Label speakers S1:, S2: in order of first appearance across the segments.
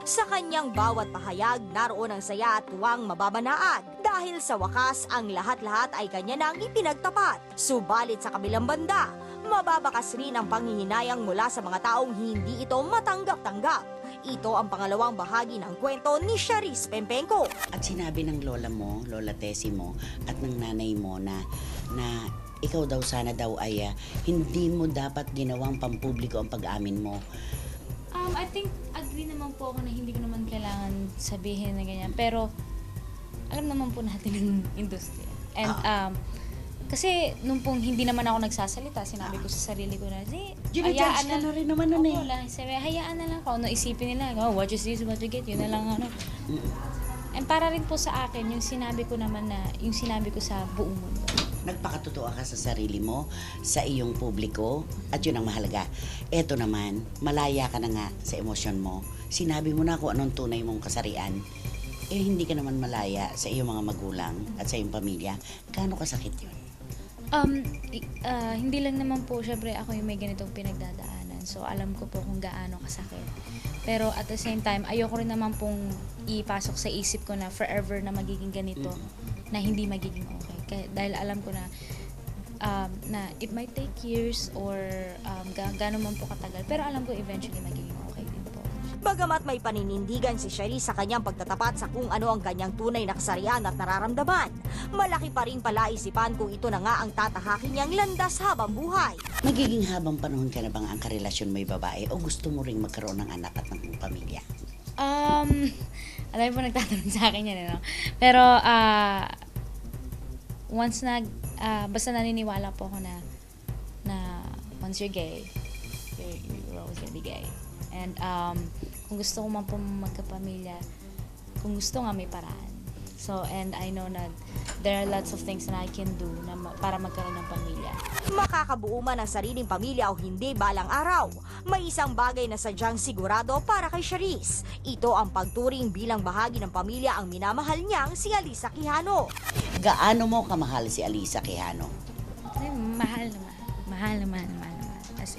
S1: Sa kanyang bawat pahayag, naroon ang saya at tuwang mababanaag. Dahil sa wakas, ang lahat-lahat ay kanya nang ipinagtapat. Subalit sa kabilang banda, mababakas rin ang panghihinayang mula sa mga taong hindi ito matanggap-tanggap. Ito ang pangalawang bahagi ng kwento ni Charis Pempenco.
S2: At sinabi ng lola mo, Lola Tessie mo, at ng nanay mo na ikaw daw sana daw ay hindi mo dapat ginawang pampubliko ang pag-amin mo.
S3: I think agree naman po ako na hindi ko naman kailangan sabihin na ganyan. Pero alam naman po natin yung industriya. And kasi nung pong hindi naman ako nagsasalita, sinabi ko sa sarili ko na,
S2: Gina-judge ka na rin naman nun eh.
S3: Sabi, hayaan na lang ako. Ano isipin nila, what you see is what you get. Yun na lang ano. And para rin po sa akin, yung sinabi ko naman na, yung sinabi ko sa buong mundo.
S2: Nagpakatotoo ka sa sarili mo, sa iyong publiko, at yun ang mahalaga. Eto naman, malaya ka na nga sa emosyon mo. Sinabi mo na kung anong tunay mong kasarian. Hindi ka naman malaya sa iyong mga magulang at sa iyong pamilya. Gaano kasakit yun?
S3: Hindi lang naman po, syempre ako yung may ganitong pinagdadaanan. So, alam ko po kung gaano kasakit. Pero at the same time, ayoko rin naman pong ipasok sa isip ko na forever na magiging ganito, na hindi magiging okay. Dahil alam ko na it might take years or gano'n man po katagal. Pero alam ko eventually magiging okay din po.
S1: Bagamat may paninindigan si Charis sa kanyang pagtatapat sa kung ano ang kanyang tunay na kasarian at nararamdaman, malaki pa rin palaisipan kung ito na nga ang tatahakin niyang landas habang buhay.
S2: Magiging habang panahon ka na bang ang karelasyon mo'y babae o gusto mo ring magkaroon ng anak at ng pamilya?
S3: Alam po nagtatanong sa akin yan, no? Pero, once basta naniniwala po ako na once you're gay, you're always gonna be gay. And kung gusto ko man po magkapamilya, kung gusto nga may paraan. So, and I know na there are lots of things na I can do para magkaroon ng pamilya.
S1: Makakabuo man ang sariling pamilya o hindi balang araw, may isang bagay na sadyang sigurado para kay Charis. Ito ang pagturing bilang bahagi ng pamilya ang minamahal niyang si Alisa Quijano.
S2: Gaano mo kamahal si Alisa Quijano?
S3: Ay, mahal naman. As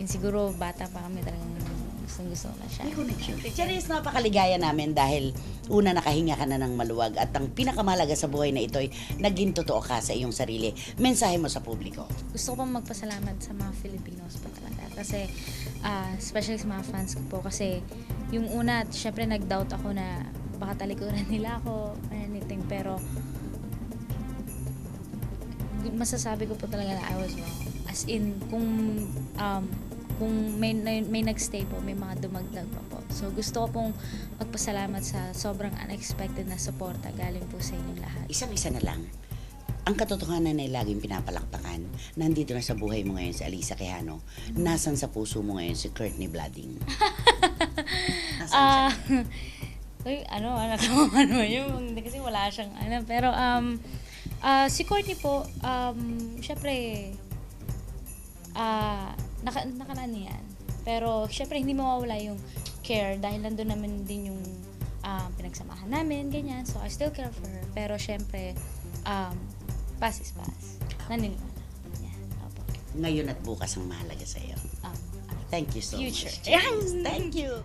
S3: in siguro bata pa kami talagang gusto na siya.
S2: May connection. Charis, napakaligaya namin dahil una nakahinga ka na ng maluwag at ang pinakamahalaga sa buhay na ito ay naging totoo ka sa iyong sarili. Mensahe mo sa publiko.
S3: Gusto ko pang magpasalamat sa mga Filipinos po talaga. Kasi, especially sa mga fans ko po. Kasi, yung una, syempre nag-doubt ako na baka talikuran nila ako or anything. Pero, masasabi ko po talaga na I was wrong. As in, kung may nagstay po, may mga dumagdag pa po. So, gusto ko pong magpasalamat sa sobrang unexpected na suporta galing po sa inyong lahat.
S2: Isang-isa na lang. Ang katotohanan ay laging pinapalakpakan. Nandito na sa buhay mo ngayon si Alisa Quijano. Nasaan sa puso mo ngayon si Courtney Blading? Nasaan siya?
S3: Uy, ano yun? Kasi wala siyang, pero, si Courtney po, syempre, nakaraan yan. Pero, syempre, hindi mawawala yung care dahil nandun naman din yung pinagsamahan namin, ganyan. So, I still care for her. Pero, syempre, pass is pass. Naniniwala. Yan. Opo.
S2: Ngayon at bukas ang mahalaga sa iyo. Thank you so
S3: Future.
S2: much. Charis. Thank you.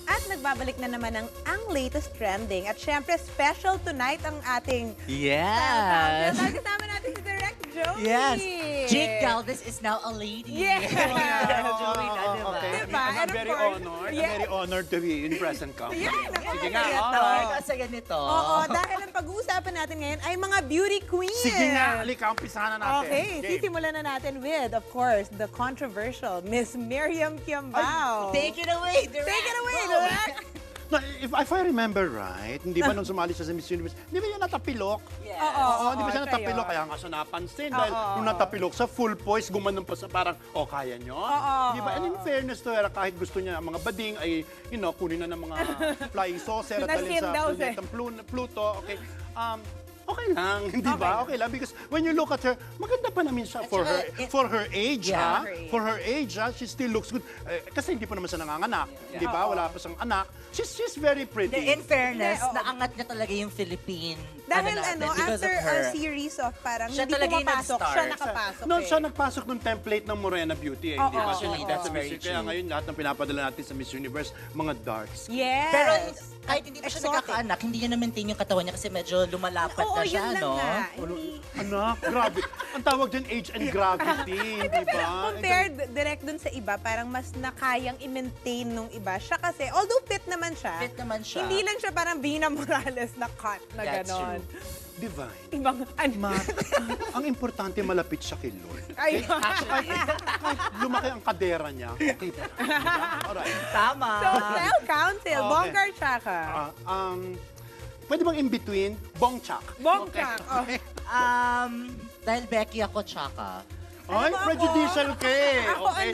S4: At nagbabalik na naman ang latest trending. At syempre, special tonight ang ating
S5: Yes.
S4: Kasama natin si Direct Joey.
S5: Yes. Jake Galvez is now a lady.
S4: Yeah.
S5: Joey na, diba?
S6: Okay.
S4: Diba?
S6: I'm
S4: And of
S6: very
S4: course-
S6: honored.
S4: Yeah.
S6: I'm very honored to be in present company.
S4: Yeah,
S6: Sige nga,
S4: nakakaganda.
S6: alright.
S5: Kasi ganito.
S4: Oo, dahil ang pag-uusapan natin ngayon ay mga beauty queens.
S6: Sige nga, halika, umpisahan na natin.
S4: Okay,
S6: Game.
S4: sisimulan na natin with, of course, the controversial Miss Miriam Kiambao.
S5: Take it away, Direct.
S4: Take it away,
S5: Go.
S4: Direct.
S6: No, if I remember right, hindi ba nung sumali siya sa Miss Universe, di ba yan natapilok?
S4: Oo,
S6: Di ba siya
S4: siya
S6: natapilok?
S4: yun.
S6: Kaya nga siya napansin. Dahil
S4: Oo.
S6: nung natapilok sa full poise, gumanon pa sa parang, kaya nyo? Di ba? And in fairness to her, kahit gusto niya ang mga bading ay, kunin na ng mga flying saucer at dalhin
S4: Nasin
S6: sa
S4: daw siya.
S6: planetang Pluto. Okay. okay lang, hindi ba? Okay lang because when you look at her, maganda pa naman siya for her for her age,
S5: Yeah.
S6: ha? For her age, ha? She still looks good. Kasi hindi pa naman siya nanganganak, hindi ba? Wala pa siyang anak. She's very pretty.
S5: In fairness,
S4: Hindi, oo.
S5: naangat niya talaga yung Philippine.
S4: Dahil
S5: natin,
S4: after
S5: because of her.
S4: a series of parang
S5: Siya
S4: hindi
S5: talaga yung
S4: pumapasok,
S5: nag-start.
S4: siya nakapasok
S6: No,
S4: eh.
S6: siya nagpasok ng template ng Morena Beauty, hindi ba?
S5: Actually, that's very
S6: Kaya
S5: true.
S6: ngayon, lahat ng pinapadala natin sa Miss Universe, mga dark skin.
S4: Yes.
S5: Pero kahit hindi pa siya
S4: Exotic.
S5: nagkakaanak, hindi niya na-maintain yung katawan niya kasi medyo lumalapat
S4: Oo,
S5: na siya,
S4: yun lang
S5: no?
S4: nga. Hindi,
S6: Anak, grabe. Ang tawag dyan, age and gravity, di ba?
S4: compared direct dun sa iba, parang mas nakayang i-maintain nung iba. Siya kasi, although fit naman siya,
S5: Fit naman siya.
S4: hindi lang siya parang Bina Morales na cut na
S5: That's
S4: ganon.
S6: Divine.
S4: Ibang,
S6: Ang importante, malapit siya kay Lord.
S4: ay,
S6: Lumaki ang kadera niya. Okay pa. Alright.
S5: Tama.
S4: so, Style Council,
S6: Okay.
S4: Bonggar Chaka.
S6: Pwede bang in between? Bongchak.
S4: Bongchak. Oh.
S5: Dahil Becky ako, tsaka.
S6: Ay,
S4: mo ako?
S6: prejudicial ka eh.
S4: Ako
S6: Okay.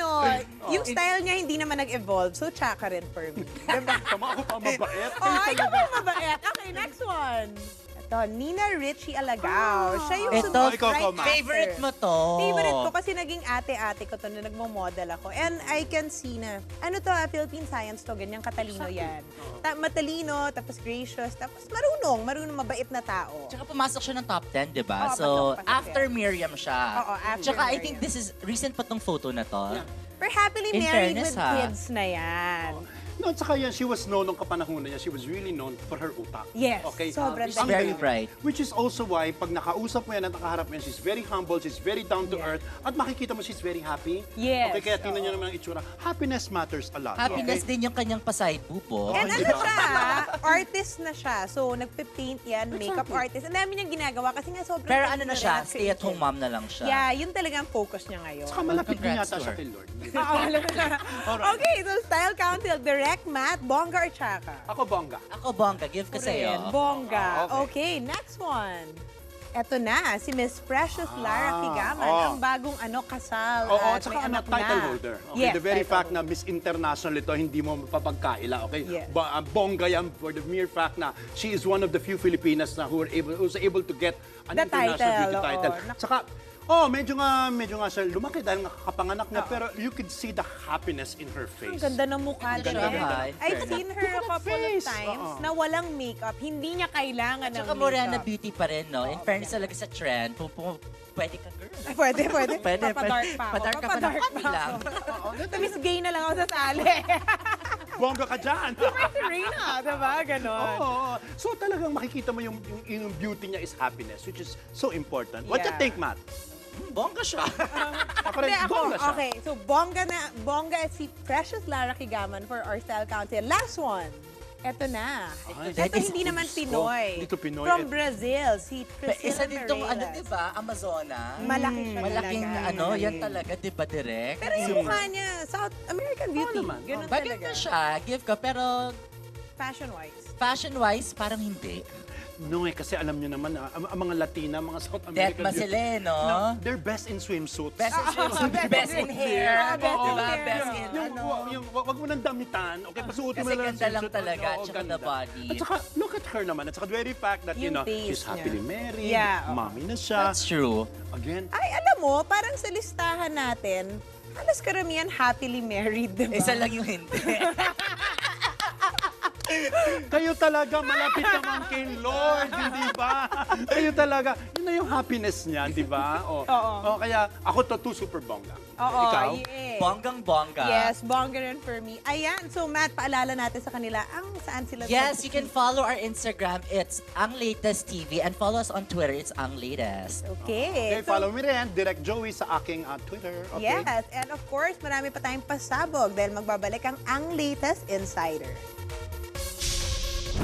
S4: yung style niya hindi naman nag-evolve, so Chaka rin for me. Diba?
S6: Tama ako pa mabait.
S4: Oh, ikaw ba mabait? Okay, next one. Ito, Nina Richie Alagao. Siya yung
S5: Ito,
S4: super
S6: ikaw,
S4: bright
S6: Ma.
S4: actor.
S5: Favorite mo to.
S4: Favorite ko kasi naging ate-ate ko to na nagmo-model ako. And I can see na, ano to, Philippine science to, ganyang katalino yan. Matalino, tapos gracious, tapos marunong mabait na tao.
S5: Tsaka pumasok siya ng top 10, di ba?
S4: Oo,
S5: So,
S4: pasok
S5: after Miriam siya.
S4: Oo, after
S5: Tsaka I
S4: Miriam.
S5: think this is, recent pa tong photo na to.
S4: We're happily
S5: In
S4: married
S5: fairness,
S4: with
S5: ha?
S4: kids na yan.
S6: No, tsaka yan, she was known nung kapanahunan niya, she was really known for her utak.
S4: Yes,
S6: Okay?
S4: sobrang
S6: Ang
S5: very
S6: galing.
S5: bright.
S6: Which is also why, pag nakausap mo yan at nakaharap mo yan, she's very humble, she's very down to
S4: Yeah.
S6: earth, at makikita mo she's very happy.
S4: Yes,
S6: Okay, kaya tingnan niyo naman ang itsura. Happiness matters a lot.
S5: Happiness
S6: okay?
S5: din yung kanyang paside bubo.
S4: And
S6: di
S4: ano
S6: ba?
S4: siya, artist na siya. So, nagpe-paint yan, makeup artist. Ang dami niyang ginagawa kasi nga sobrang...
S5: Pero ano na siya,
S4: creative.
S5: stay-at-home mom na lang siya.
S4: Yeah, yun talaga ang focus niya ngayon.
S6: Saka malapit din
S5: Congrats
S6: yata
S5: to
S6: siya
S5: her.
S6: kay Lord.
S4: Okay, so Style Council, Direct Matt, Bongga or Chaka?
S6: Ako, bongga.
S5: Ako, Bongga, give ko sa'yo.
S4: Bongga.
S6: Ah,
S4: Okay, next one. Eto na, si Miss Precious Lara Kigaman,
S6: oh.
S4: ang bagong kasal
S6: Oo,
S4: at
S6: at
S4: may
S6: saka
S4: anak
S6: title
S4: na.
S6: holder. Okay,
S4: Yes,
S6: the very
S4: title
S6: fact
S4: holder.
S6: na Miss International ito, hindi mo mapapagkaila. Okay?
S4: Yes.
S6: Bongga yan for the mere fact na she is one of the few Filipinas na who's able to get an
S4: The
S6: international
S4: title,
S6: beauty
S4: oo.
S6: title. Tsaka, medyo nga siya lumaki dahil nga kakapanganak niya, pero you could see the happiness in her face.
S4: Ang ganda ng mukha
S5: Ganda
S4: niya.
S5: siya, ha?
S4: I've seen her a couple of
S6: face.
S4: times
S6: Oo.
S4: na walang makeup. Hindi niya kailangan ng
S5: Tsaka
S4: makeup.
S5: Morena beauty pa rin, no? In fairness talaga sa trend, pwede ka, girl.
S4: Ay, pwede.
S5: Pwede,
S4: Papadark
S5: pwede.
S4: pa ako.
S5: Padark ka pa ng
S4: Papadark
S5: konti
S4: pa
S5: lang.
S4: ako. Miss gay na lang ako sa sali.
S6: Bongga ka dyan!
S4: Si Reyna, diba? Ganon.
S6: Oo. So talagang makikita mo yung beauty niya is happiness, which is so important. What you
S4: Yeah.
S6: think, Matt?
S5: Bongga siya.
S6: Ako rin,
S4: Hindi, ako,
S6: bongga siya.
S4: okay. So, bongga si Precious Lara Kigaman for our Style Council. Last one. Eto na.
S6: Ay,
S4: Ito
S5: is-
S4: hindi naman
S6: Diyos ko.
S4: Pinoy.
S6: Dito Pinoy.
S4: From Brazil, si Priscilla
S5: Isa din tong,
S4: Mireles.
S5: diba, Amazona.
S4: Malaki siya
S5: Malaking,
S4: talaga.
S5: yan talaga, diba, direct?
S4: Pero yung mukha niya, South American beauty.
S6: naman.
S4: Ganun
S5: Bagay
S4: talaga.
S5: na siya, give ko, pero
S4: Fashion-wise.
S5: fashion-wise, parang hindi.
S6: No kasi alam niyo naman, ang mga Latina, mga South
S5: Death
S6: American
S5: ba sila, no?
S6: they're best in swimsuits.
S5: Best in swimsuit, best in hair,
S4: Best in
S5: diba?
S4: hair.
S5: Best in,
S6: Wag mo nang damitan. Okay, pasuotin mo
S5: Kasi
S6: lang
S5: ganda lang
S6: swimsuit.
S5: talaga,
S6: Oo,
S5: tsaka
S6: ganda.
S5: the body.
S6: At saka, look at her naman. At saka, the very fact that,
S4: Yung
S6: she's
S4: face
S6: happily
S4: niya.
S6: married,
S4: Yeah, oo.
S6: mommy na siya.
S5: That's true.
S6: Again,
S4: Ay, alam mo, parang sa listahan natin, halos karamihan happily married, diba?
S5: Isa lang yung hindi.
S6: kayo talaga malapit naman kay Lord, hindi ba? Kayo talaga, yun na yung happiness niya, di ba? O, kaya, ako to super bongga.
S4: Oo,
S6: Ikaw?
S4: yeah.
S5: Bonggang-bongga.
S4: Yes, bongga rin for me. Ayan, so Matt, paalala natin sa kanila saan sila.
S5: Yes, you can follow our Instagram. It's Ang Latest TV. And follow us on Twitter. It's Ang Latest.
S4: Okay.
S6: Okay, follow me rin, Direct Joey sa aking Twitter. Okay?
S4: Yes, and of course, marami pa tayong pasabog dahil magbabalik ang Latest Insider.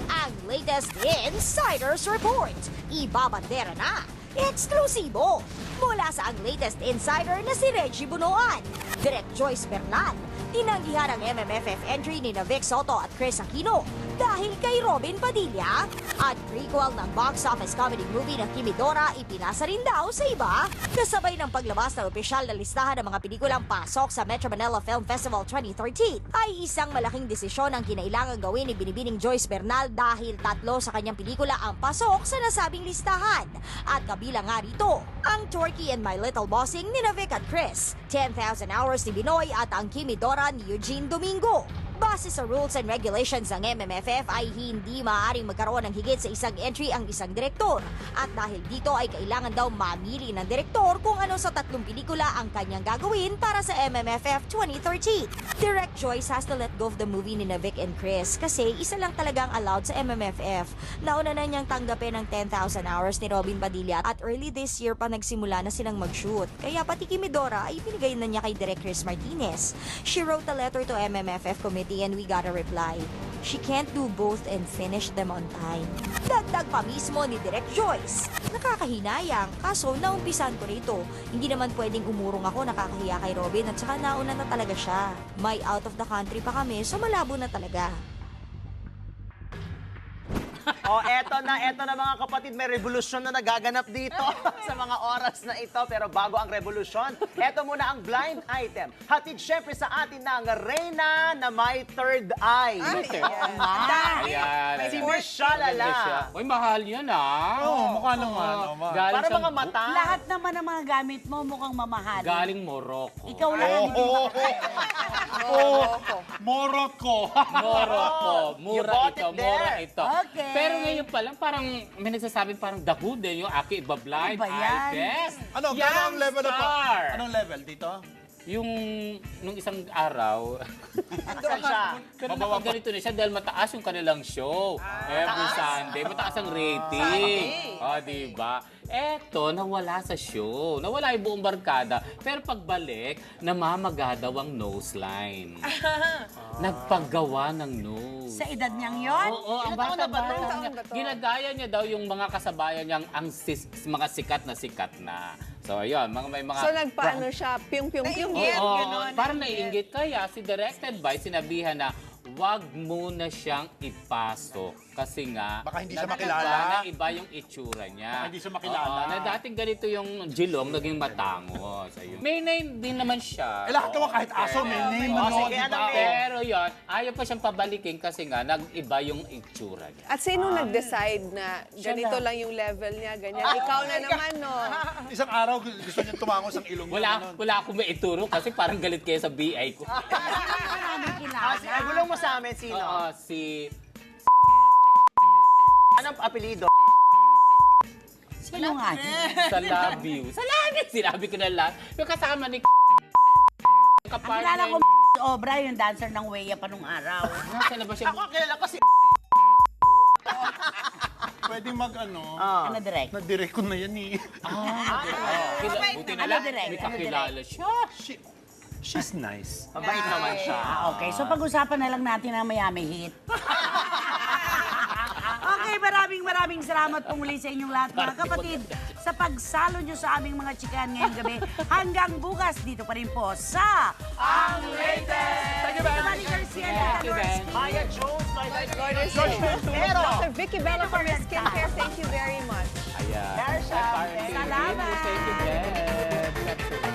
S1: Ang latest Insiders Report. Ibabandera na. Eksklusibo. Mula sa ang latest insider na si Reggie Bunoan. Direct Joyce Bernal. Tinanggihan ang MMFF entry ni Vic Soto at Chris Aquino. dahil kay Robin Padilla. At prequel ng box office comedy movie ng Kimidora ipinasa rin daw sa iba. Kasabay ng paglabas ng opisyal na listahan ng mga pelikulang pasok sa Metro Manila Film Festival 2013 ay isang malaking desisyon ang kinailangan gawin ni Binibining Joyce Bernal dahil 3 sa kanyang pelikula ang pasok sa nasabing listahan. At kabilang nga rito, ang Turkey and My Little Bossing ni Vic at Chris, 10,000 Hours ni Binoy at ang Kimidora ni Eugene Domingo. Base sa rules and regulations ng MMFF ay hindi maaaring magkaroon ng higit sa isang entry ang isang direktor. At dahil dito ay kailangan daw mamili ng direktor kung ano sa 3 pelikula ang kanyang gagawin para sa MMFF 2013. Direct Joyce has to let go of the movie ni Vic and Chris kasi isa lang talagang allowed sa MMFF. Nauna na niyang tanggapin ang 10,000 Hours ni Robin Padilla at early this year pa nagsimula na silang mag-shoot. Kaya pati Kimidora ay binigay na niya kay Direk Chris Martinez. She wrote a letter to MMFF committee and we got a reply. She can't do both and finish them on time. Dagdag pa mismo ni Direk Joyce. Nakakahinayang, kaso naumpisan ko rito. Hindi naman pwedeng umurong ako, nakakahiya kay Robin at saka nauna na talaga siya. May out of the country pa kami, so malabo na talaga.
S7: Eto na mga kapatid, may revolusyon na nagaganap dito sa mga oras na ito. Pero bago ang revolusyon, eto muna ang blind item. Hatid syempre sa atin ng Reyna na may third eye.
S6: Ayan.
S7: Si Miss Shalala.
S8: Uy, mahal yan ah.
S6: Mukha naman.
S8: Galing
S7: Para
S8: sa
S7: mga mata.
S2: Lahat naman ng mga gamit mo mukhang mamahal.
S8: Galing Morocco.
S2: Ikaw lang ang hindi
S6: Morocco.
S8: Morocco.
S7: You
S8: Mura
S7: bought
S8: ito,
S7: it there.
S8: mura ito.
S2: Okay.
S8: Pero ngayon pa lang, parang may nagsasabing parang daho din yung aki iba-blind.
S2: Ano ba yan?
S8: Yes.
S6: Ano, gano'n ang level na to?
S8: Youngstar.
S6: Anong level dito?
S8: Yung nung isang araw,
S7: Asan siya?
S8: pero nakaganito na siya dahil mataas yung kanilang show. Every Sunday, mataas ang rating. Diba? Eto, nawala sa show. Nawala yung buong barkada. Pero pagbalik, namamaga daw ang nose line. Nagpagawa ng nose.
S2: Sa edad niyang yon?
S8: Oo, ang bata-bata niya. Ginagaya niya daw yung mga kasabayan niyang mga sikat na. So, ayun, may mga...
S9: So, nagpaano siya, piyong-piyong-piyong.
S8: Oo, parang naiinggit. Kaya si directed by sinabihan na wag mo na siyang ipasok. Kasi nga,
S6: Baka hindi siya
S8: nagkaiba
S6: makilala.
S8: na iba yung itsura niya.
S6: Baka hindi siya makilala.
S8: Oo, na dating ganito yung Jilong, naging matangos. Ayun. May name din naman siya.
S6: Lahat naman kahit aso, may name
S7: Oh,
S6: ano,
S7: sige,
S6: di
S7: ano,
S6: ba?
S7: May-
S8: Pero yun, ayaw pa siyang pabalikin kasi nga, nag-iba yung itsura niya.
S9: At sino nag-decide na ganito lang yung level niya, ganyan? Ikaw na naman, no?
S6: Isang araw gusto niya tumangos ang ilong niya.
S8: Wala akong maituro kasi parang galit kayo sa BI ko.
S7: Gulong mo sa amin, sino?
S8: Oo, si...
S7: Anong apelido?
S2: Sino nga?
S8: Sa love you. Sa love you! Sinabi ko na lang. Yung kasama ni
S2: Ang kilala ko Obra, yung dancer ng Weya pa nung araw.
S8: Nasa na ba siya?
S7: Ako kilala ko si...
S6: Pwedeng mag-ano.
S2: Ano direct?
S6: Na-direct ko na yan eh.
S8: Buti na lang.
S2: direct?
S8: May kakilala siya.
S6: She's nice.
S7: Mabait naman siya.
S2: Okay, so pag-usapan na lang natin ang Miami Heat. Okay, maraming salamat po muli sa inyong lahat mga kapatid sa pagsalo nyo sa aming mga chikan ngayong gabi. Hanggang bukas dito pa rin po sa Ang Latest! Thank you, Ben!
S8: Thank you, Ben.
S7: Maya Jones, my life.
S9: Pero, Dr. Vicky Bella from Miss Skincare, thank you very much.
S8: Ayan.
S7: Darsha.
S8: Salamat. Thank you, Ben.